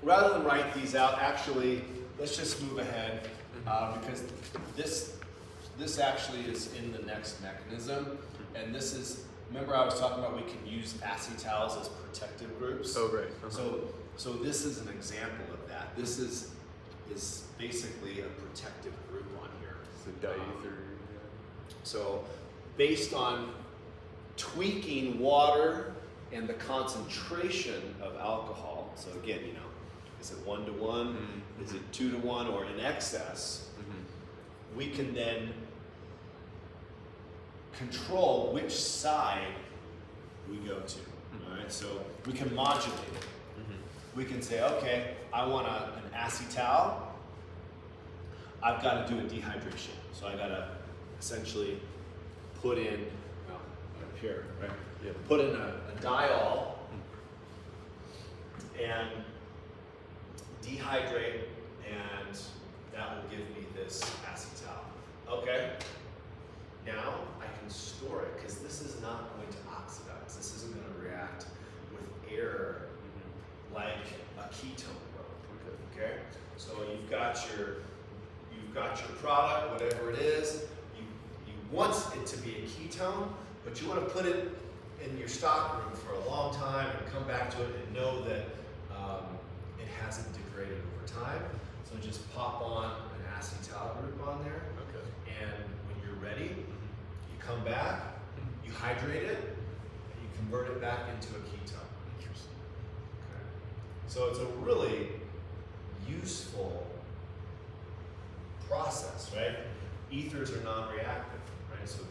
rather than write these out, actually, let's just move ahead because this actually is in the next mechanism, and this is, remember I was talking about we can use acetals as protective groups? Oh, right. Uh-huh. So this is an example of that. This is basically a protective group on here. So diether. So based on tweaking water and the concentration of alcohol, so again, you know, is it 1 to 1? Mm-hmm. Is it 2 to 1 or in excess? Mm-hmm. We can then control which side we go to. All right, so we can modulate it. We can say, okay, I want an acetal. I've got to do a dehydration. So I got to essentially put in, well, up here, right? Yeah. Put in a diol and dehydrate, and that will give me this acetal. Okay. Now I can store it because this is not going to oxidize. This isn't going to react with air like a ketone will. Okay. So you've got your product, whatever it is. You want it to be a ketone, but you want to put it in your stock room for a long time and come back to it and know that it hasn't degraded over time. So just pop on an acetal group on there. Okay. And when you're ready, you come back, you hydrate it, and you convert it back into a ketone. Interesting. Okay. So it's a really useful process, right? Ethers are non-reactive, right? So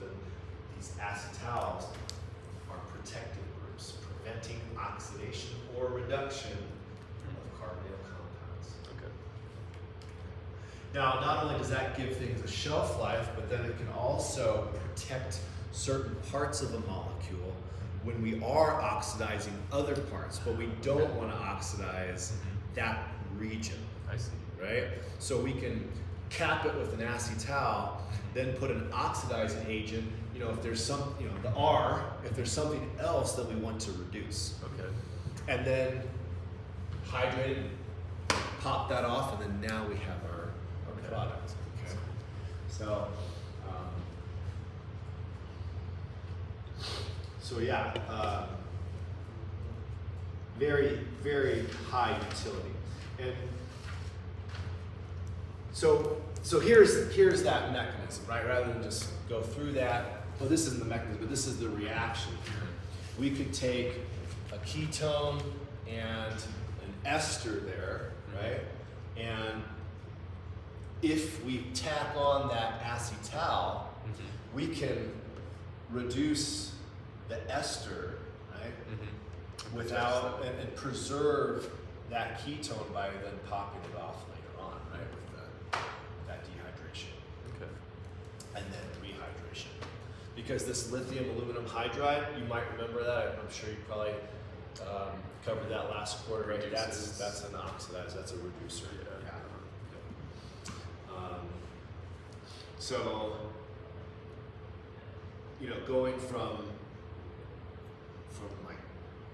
these acetals are protective groups, preventing oxidation or reduction of carbonyl compounds. Okay. Now, not only does that give things a shelf life, but then it can also protect certain parts of a molecule when we are oxidizing other parts, but we don't want to oxidize that region, I see. right? So we can cap it with an acetal, then put an oxidizing agent, you know, if there's some, you know, the R, if there's something else that we want to reduce. Okay. And then hydrate it, pop that off, and then now we have our product. Okay. So yeah, very, very high utility. And so here's that mechanism, right? Rather than just go through that, well, this isn't the mechanism, but this is the reaction here. We could take a ketone and an ester there, right? And if we tack on that acetal, we can reduce the ester, right? Without, and preserve that ketone by then popping it off later on, right? With that dehydration. Okay. And then rehydration. Because this lithium aluminum hydride, you might remember that. I'm sure you probably covered that last quarter, right? That's an oxidizer, that's a reducer. Yeah. So, you know, going from like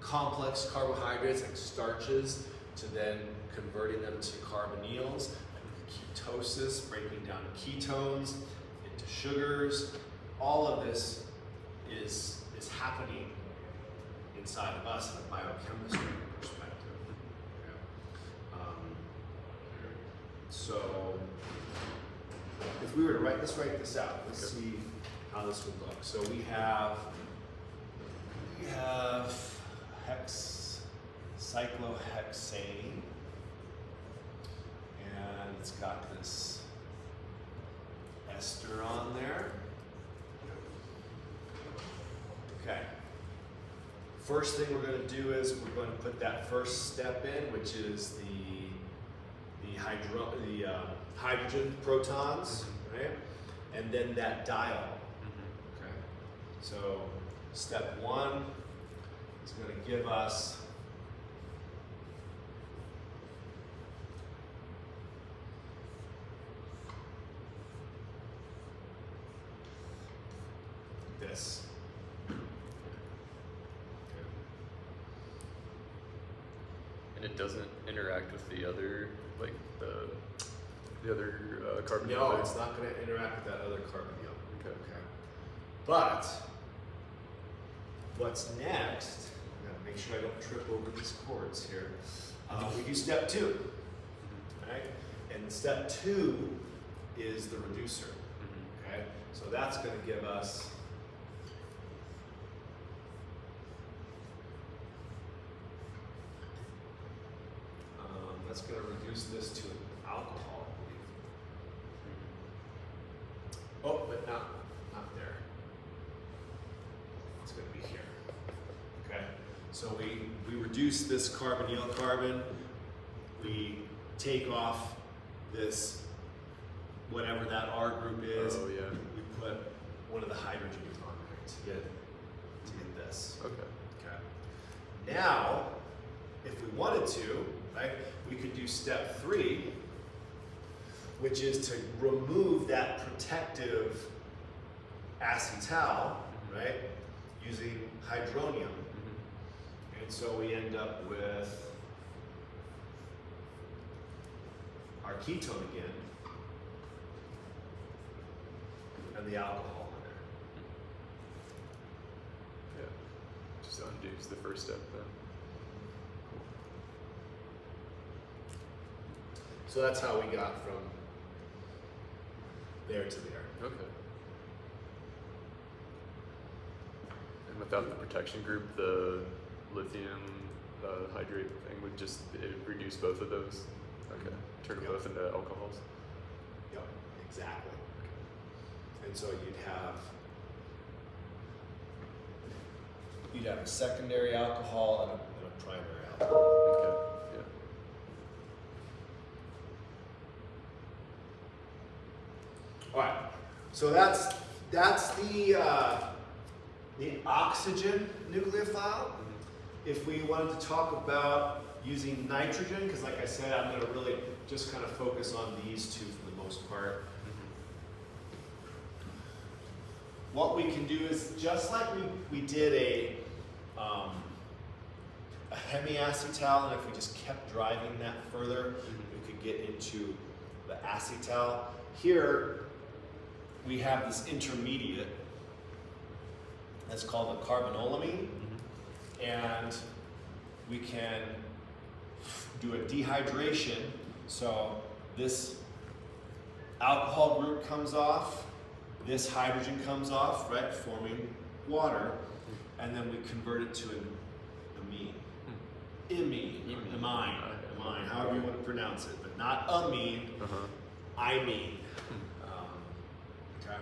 complex carbohydrates like starches to then converting them to carbonyls, like ketosis, breaking down ketones into sugars, all of this is happening inside of us in a biochemistry perspective. So if we were to write this out, let's see how this would look. So we have cyclohexane, and it's got this ester on there. Okay. First thing we're going to do is we're going to put that first step in, which is the hydrogen protons, right? And then that diol. Okay. So step one is going to give us this. And it doesn't interact with the other, like the other carbon. No, it's not going to interact with that other carbonyl. Okay. Okay. But what's next? I'm going to make sure I don't trip over these cords here. We do step 2. Mm-hmm. Right? And step 2 is the reducer. Mm-hmm. Okay? So that's going to give us that's going to reduce this to an alcohol, I believe. Oh, but not there. It's going to be here. Okay? So we reduce this carbonyl carbon. We take off this, whatever that R group is. Oh, yeah. We put one of the hydrogens on there to get this. Okay. Okay. Now, if we wanted to, right, we could do step 3, which is to remove that protective acetal, right, using hydronium. Mm-hmm. And so we end up with our ketone again, and the alcohol in there. Yeah. Just undoes the first step then. So that's how we got from there to there. Okay. And without the protection group, the lithium hydrate thing would just reduce both of those. Okay. Turn them Yep. both into alcohols. Yep, exactly. And so you'd have a secondary alcohol and a primary alcohol. Okay. Yeah. All right. So that's the oxygen nucleophile. Mm-hmm. If we wanted to talk about using nitrogen, because like I said, I'm going to really just kind of focus on these two for the most part. What we can do is, just like we did a hemiacetal, and if we just kept driving that further, we could get into the acetal. Here, we have this intermediate that's called a carbanolamine, and we can do a dehydration. So this alcohol group comes off, this hydrogen comes off, right, forming water, and then we convert it to an amine. Amine, however you want to pronounce it, but not amine, imine. Okay.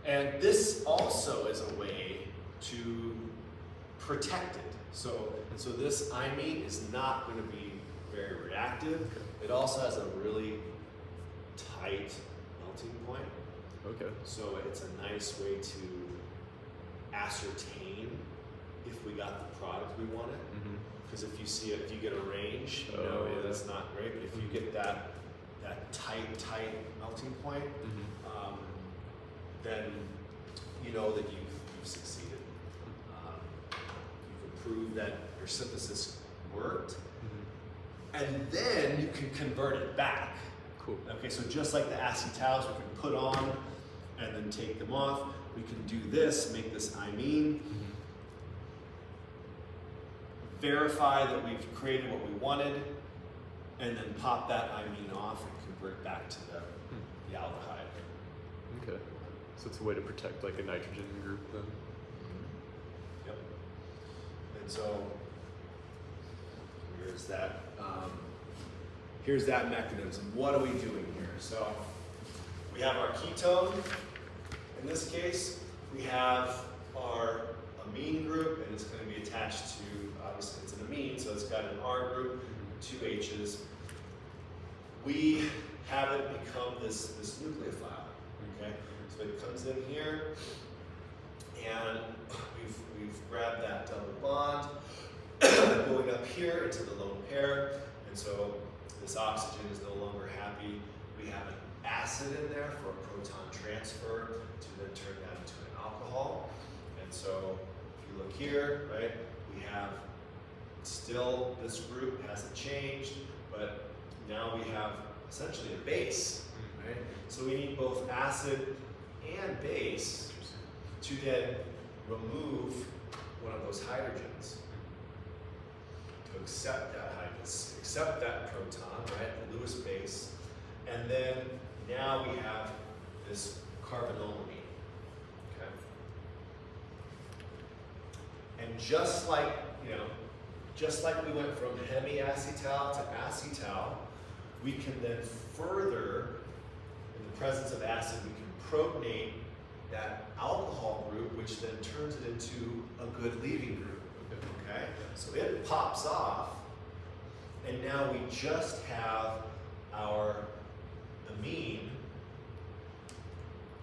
And this also is a way to protect it. So this imine is not going to be very reactive. It also has a really tight melting point. Okay. So it's a nice way to ascertain if we got the product we wanted. Mm-hmm. Because if you get a range, you Oh, know, yeah. that's not great. But if you get that tight melting point, Mm-hmm. then you know that you've succeeded. You've proved that your synthesis worked, and then you can convert it back. Cool. Okay, so just like the acetals we can put on and then take them off, we can do this, make this imine, verify that we've created what we wanted, and then pop that imine off and convert it back to the aldehyde. Okay. So it's a way to protect like a nitrogen group then. Yep. And so here's that mechanism. What are we doing here? So we have our ketone. In this case, we have our amine group, and it's going to be attached to, obviously it's an amine, so it's got an R group, 2 H's. We have it become this nucleophile. Okay, so it comes in here, and we've grabbed that double bond, going up here into the lone pair, and so this oxygen is no longer happy. We have an acid in there for a proton transfer to then turn that into an alcohol. And so if you look here, right, we have Still, this group hasn't changed, but now we have essentially a base, right? So we need both acid and base to then remove one of those hydrogens, to accept that accept that proton, right, the Lewis base, and then now we have this carbonylamine, okay? And just like, just like we went from hemiacetal to acetal, we can then further, in the presence of acid, we can protonate that alcohol group, which then turns it into a good leaving group, okay? So it pops off, and now we just have our amine,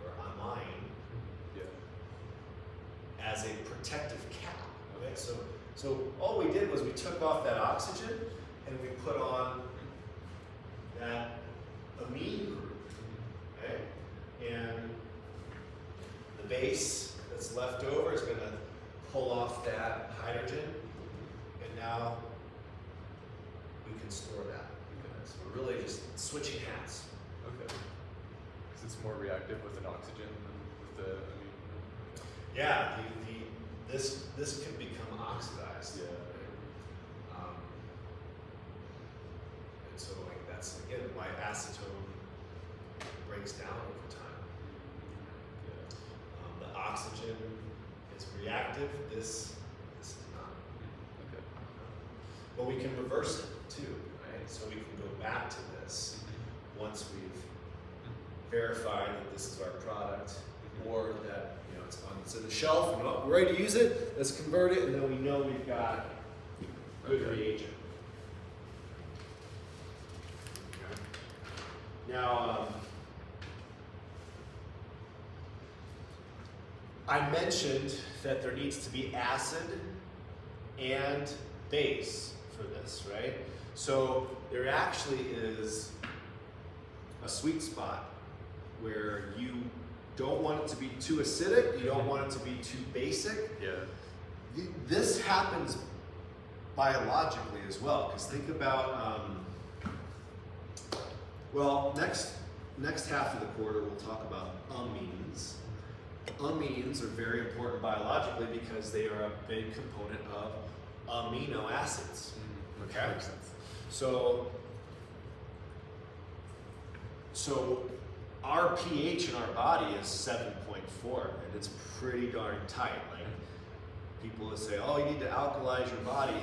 or amine, as a protective cap, okay? So all we did was we took off that oxygen, and we put on that amine group, okay? And the base that's left over is going to pull off that hydrogen, and now we can store that. Okay. So we're really just switching hats. Okay. Because it's more reactive with an oxygen than with the amine. Yeah, this can become oxidized. Yeah. And so that's again why acetone breaks down over time. The oxygen is reactive. This is not. Okay. But we can reverse it too, right? So we can go back to this once we've verified that this is our product, or that it's in the shelf and we're ready to use it. Let's convert it, and then we know we've got good reagent. Okay. Now, I mentioned that there needs to be acid and base for this, right? So there actually is a sweet spot where you don't want it to be too acidic, you don't want it to be too basic. Yeah. This happens biologically as well, because think about, well, next half of the quarter we'll talk about amines. Amines are very important biologically because they are a big component of amino acids. Which Okay? makes sense. So our pH in our body is 7.4, and it's pretty darn tight. Like, people will say, oh, you need to alkalize your body. You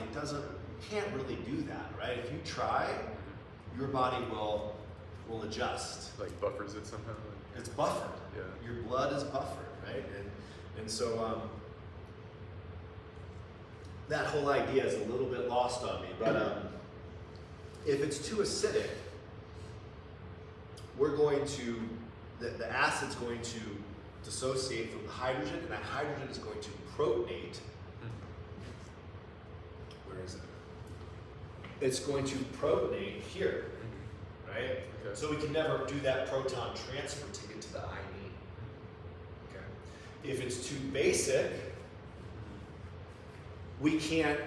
can't really do that, right? If you try, your body will adjust. Like buffers it somehow. It's buffered. Yeah. Your blood is buffered, right? And so that whole idea is a little bit lost on me. But if it's too acidic, the acid's going to dissociate from the hydrogen, and that hydrogen is going to protonate. Where is it? It's going to protonate here, right? Okay. So we can never do that proton transfer to get to the imine. Okay. If it's too basic, we can't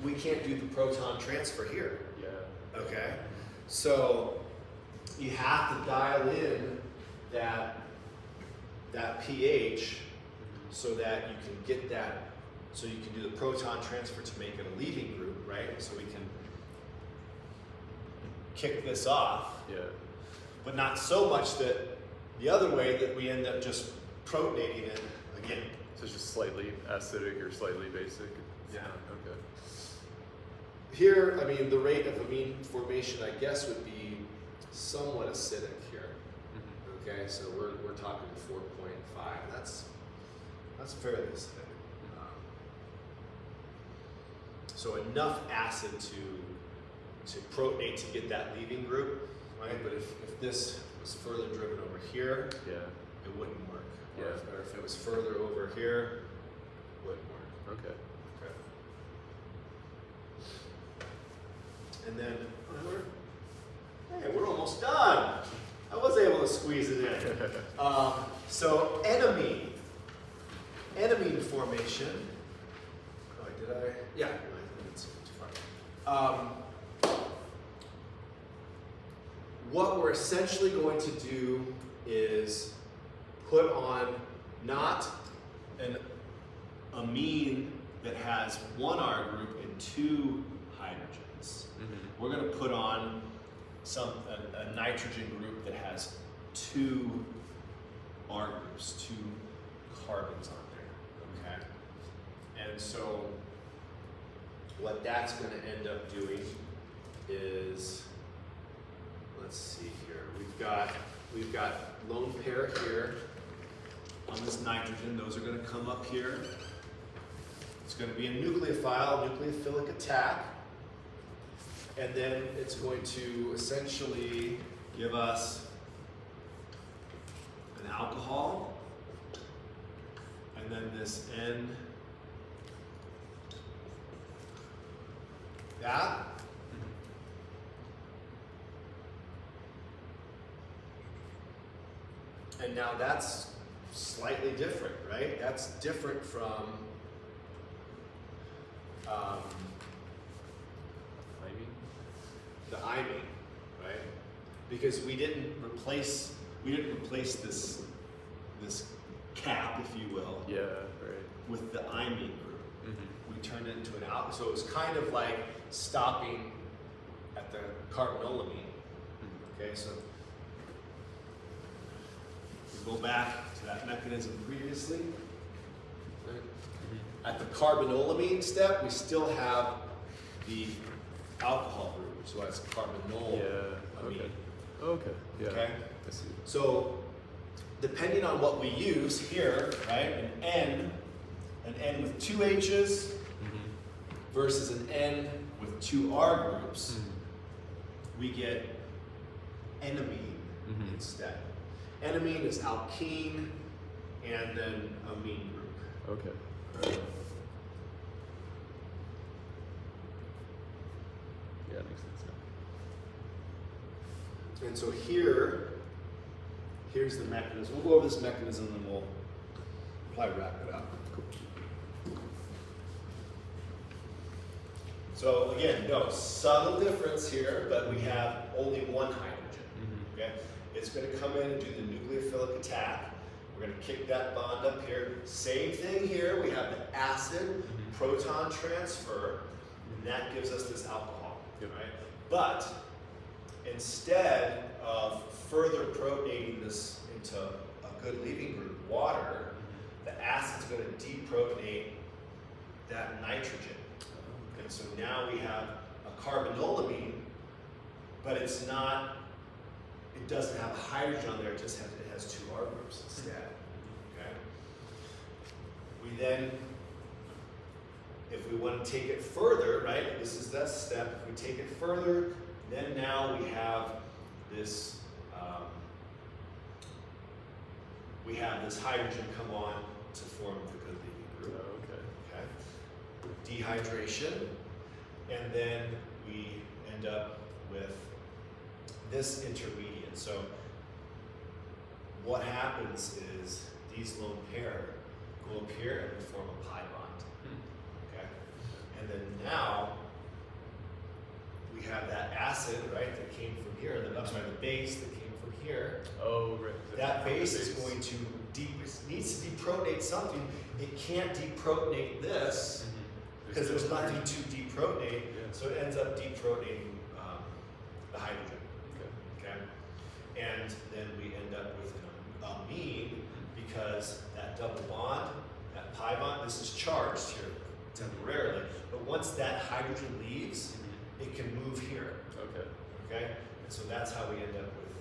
do the proton transfer here. Yeah. Okay. So you have to dial in that pH so that you can get that, so you can do the proton transfer to make it a leaving group, right? So we can kick this off, Yeah. but not so much that the other way that we end up just protonating it again. So it's just slightly acidic or slightly basic. Yeah. Okay. Here, I mean, the rate of amine formation, I guess, would be somewhat acidic here. Okay, so we're talking 4.5. That's fairly acidic. So enough acid to protonate to get that leaving group, right? But if this was further driven over here, Yeah. it wouldn't work. Yeah. Or if it was further over here, it wouldn't work. Okay. Okay. And then we're almost done. I was able to squeeze it in. So enamine formation. Oh, I did I? Yeah, I think it's too far. What we're essentially going to do is put on not an amine that has one R group and two hydrogens. We're going to put on a nitrogen group that has two R groups, two carbons on there. Okay, and so what that's going to end up doing is, let's see here. We've got lone pair here on this nitrogen. Those are going to come up here. It's going to be a nucleophile, nucleophilic attack. And then it's going to essentially give us an alcohol. And then this N, that. And now that's slightly different, right? That's different from the imine, right? Because we didn't replace this cap, if you will, Yeah, right. with the imine group. We turned it into an alcohol, so it was kind of like stopping at the carbanolamine. Okay, so we go back to that mechanism previously. At the carbanolamine step, we still have the alcohol group, so that's carbanolamine. Yeah. Okay. Okay. Yeah. Okay? I see. So, depending on what we use here, right, an N with two H's versus an N with two R groups, we get enamine instead. Enamine is alkene and then amine group. Okay. Right. Yeah, that makes sense now. And so here's the mechanism. We'll go over this mechanism and we'll probably wrap it up. So again, no subtle difference here, but we have only one hydrogen. Okay, it's going to come in and do the nucleophilic attack. We're going to kick that bond up here. Same thing here. We have the acid proton transfer, and that gives us this alcohol. Yep. Right? But instead of further protonating this into a good leaving group, water, the acid's going to deprotonate that nitrogen. And so now we have a carbanolamine, but it's not, it doesn't have a hydrogen on there, it has two R groups instead. Okay? We then, if we want to take it further, right, this is that step, if we take it further, then now we have this hydrogen come on to form the good leaving group. Okay. Dehydration, and then we end up with this intermediate. So what happens is these lone pair go up here and we form a pi bond. Okay, and then now we have that acid, right, that came from here. The base that came from here. Oh, right. That base is going to needs to deprotonate something. It can't deprotonate this because there's nothing to deprotonate, so it ends up deprotonating the hydrogen. Okay, and then we end up with an amine because that double bond, that pi bond, this is charged here temporarily, but once that hydrogen leaves, it can move here. Okay, and so that's how we end up with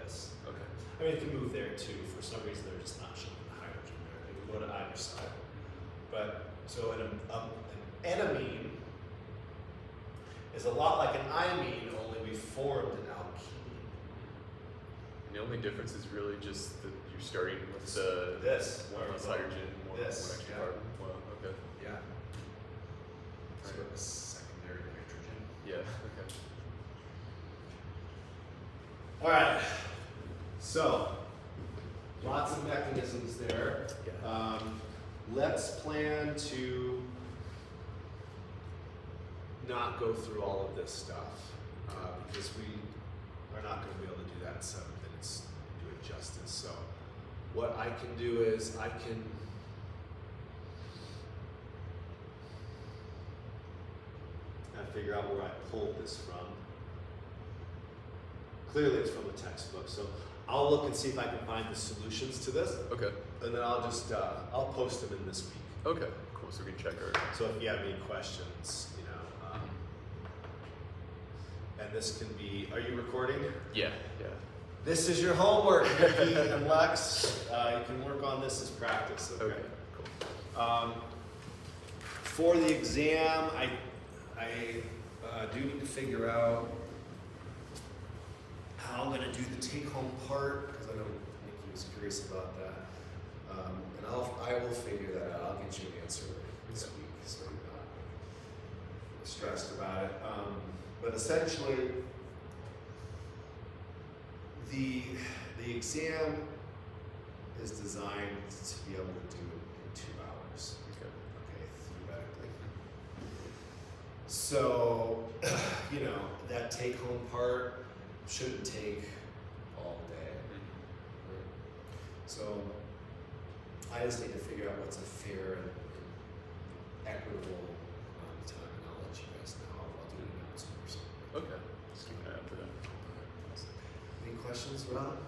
this. Okay. I mean, it can move there too. For some reason, they're just not showing the hydrogen there. They can go to either side. But so an enamine is a lot like an imine, only we formed an alkene. And the only difference is really just that you're starting with this one less hydrogen, one extra carbon. Wow. Okay. Yeah. Sort of a secondary nitrogen. Yeah. Okay. All right. So lots of mechanisms there. Yeah. Let's plan to not go through all of this stuff because we are not going to be able to do that in 7 minutes, do it justice. So what I can do is I can figure out where I pulled this from. Clearly it's from the textbook, so I'll look and see if I can find the solutions to this, Okay. and then I'll just I'll post them in this week. Okay. Cool. So we can check our. So if you have any questions, you know, and this can be. Are you recording? Yeah. Yeah. This is your homework, Nikki and Lex. You can work on this as practice. Okay. Okay. Cool. For the exam, I do need to figure out how I'm going to do the take-home part because I know Nikki was curious about that, and I will figure that out. I'll get you an answer this week, so you're not stressed about it. But essentially, the exam is designed to be able to do it in 2 hours. Okay. Okay, theoretically. So, you know, that take-home part shouldn't take all day. Right? So, I just need to figure out what's a fair and equitable amount of time, and I'll let you guys know. I'll do an announcement or something. Okay. Just keep an eye out for that. Any questions, Ron?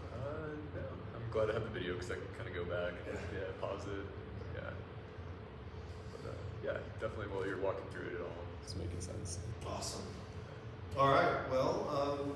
No. I'm glad I have the video because I can kind of go back. Yeah. Pause it. Yeah. But yeah, definitely while you're walking through it all, it's making sense. Awesome. All right. Well,